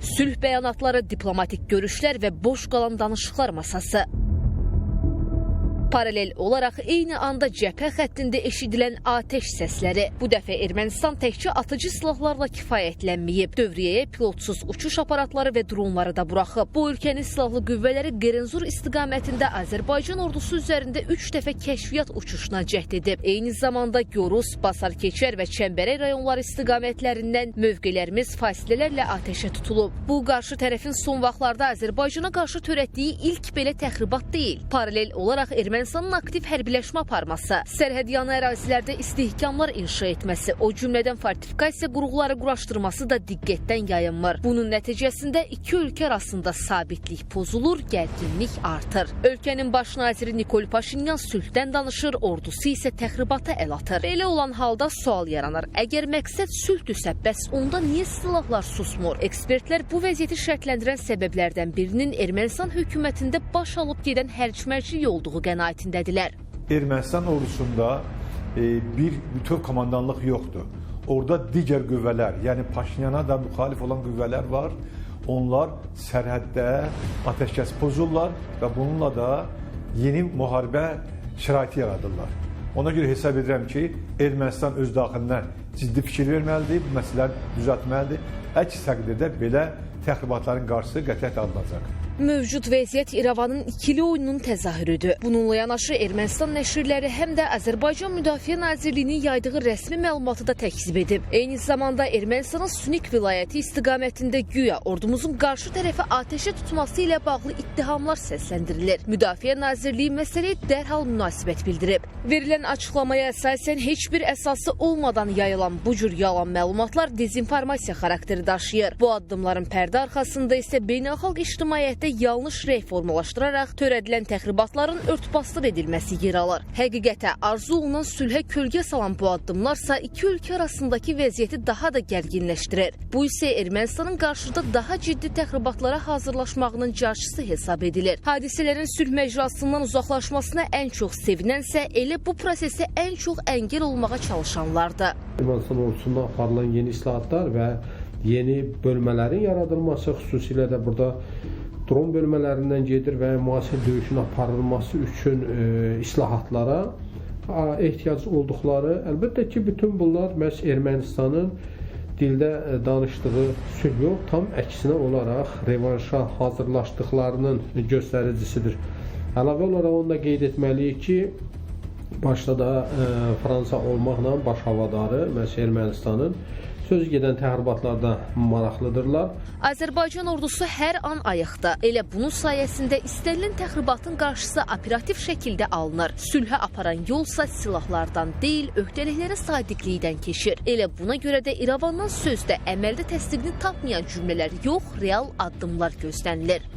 Sülh bəyanatları, diplomatik görüşlər və boş qalan danışıqlar masası. Paralel olaraq eyni anda cəbhə xəttində eşidilən atəş səsləri. Bu dəfə Ermənistan təkcə atıcı silahlarla kifayətlənməyib. Dövriyyəyə pilotsuz uçuş aparatları və dronları da buraxıb. Bu ölkənin silahlı qüvvələri Gerenzur istiqamətində Azərbaycan ordusu üzərində 3 dəfə kəşfiyyat uçuşuna cəhd edib. Eyni zamanda Gorus, Basarkeçər və Çəmbərək rayonları istiqamətlərindən mövqelərimiz fasilələrlə atəşə tutulub. Bu, qarşı tərəfin son vaxtlarda Azərbaycana qarşı törətdiyi ilk belə təxribat deyil. Paralel olaraq Ermənistanın aktiv hərbiləşmə aparması, sərhədyanı ərazilərdə istehkamlar inşa etməsi, o cümlədən fortifikasiya qurğuları quraşdırması da diqqətdən yayınmır. Bunun nəticəsində iki ölkə arasında sabitlik pozulur, gərginlik artır. Ölkənin baş naziri Nikol Paşinyan sülhdən danışır, ordusu isə təxribata əl atır. Belə olan halda sual yaranır. Əgər məqsəd sülhdürsə, bəs onda niyə silahlar susmur? Ekspertlər bu vəziyyəti şərtləndirən səbəblərdən birinin Ermənistan hökumətində baş alıb gedən hərc-mərclik olduğu qənaətindədirlər. Ermənistan ordusunda bir bütöv komandanlıq yoxdur. Orada digər qüvvələr, yəni Paşinyana da müxalif olan qüvvələr var. Onlar sərhəddə atəşkəs pozurlar və bununla da yeni müharibə şəraiti yaradırlar. Ona görə hesab edirəm ki, Ermənistan öz daxilinə ciddi fikir verməlidir, bu məsələləri düzəltməlidir. Əks təqdirdə belə təxribatların qarşısı qətiyyətlə alınacaq. Mövcud vəziyyət İrəvanın ikili oyununun təzahürüdür. Bununla yanaşı Ermənistan nəşrləri həm də Azərbaycan Müdafiə Nazirliyinin yaydığı rəsmi məlumatı da təkzib edib. Eyni zamanda Ermənistanın Sünik vilayəti istiqamətində güya ordumuzun qarşı tərəfə atəşə tutması ilə bağlı ittihamlar səsləndirilir. Müdafiə Nazirliyi məsələyə dərhal münasibət bildirib. Verilən açıqlamaya əsasən heç bir əsası olmadan yayılan bu cür yalan məlumatlar dezinformasiya xarakteri daşıyır. Bu addımların pərdə arxasında isə beynəlxalq ictimaiyyətdə yanlış rəy formalaşdıraraq törədilən təxribatların örtbasdır edilməsi yer alır. Həqiqətə arzu olunan sülhə kölgə salan bu addımlarsa iki ölkə arasındakı vəziyyəti daha da gərginləşdirir. Bu isə Ermənistanın qarşıda daha ciddi təxribatlara hazırlaşmağının carçısı hesab edilir. Hadisələrin sülh məcrasından uzaqlaşmasına ən çox sevinənsə elə bu prosesə ən çox əngəl olmağa çalışanlardır. Ermənistan ordusunda aparılan yeni islahatlar və yeni bölmələrin yaradılması, xüsusilə də burada dron bölmələrindən gedir və müasir döyüşün aparılması üçün islahatlara ehtiyac olduqları, əlbəttə ki, bütün bunlar məhz Ermənistanın dildə danışdığı sülh yox, tam əksinə olaraq revanşa hazırlaşdıqlarının göstəricisidir. Əlavə olaraq onu da qeyd etməliyik ki, başda da Fransa olmaqla baş havadarı məhz Ermənistanın söz gedən təxribatlarda maraqlıdırlar. Azərbaycan ordusu hər an ayıqda. Elə bunun sayəsində istənilən təxribatın qarşısı operativ şəkildə alınır. Sülhə aparan yolsa silahlardan deyil, öhdəliklərə sadiqlikdən keçir. Elə buna görə də İrəvandan sözdə əməldə təsdiqini tapmayan cümlələr yox, real addımlar gözlənilir.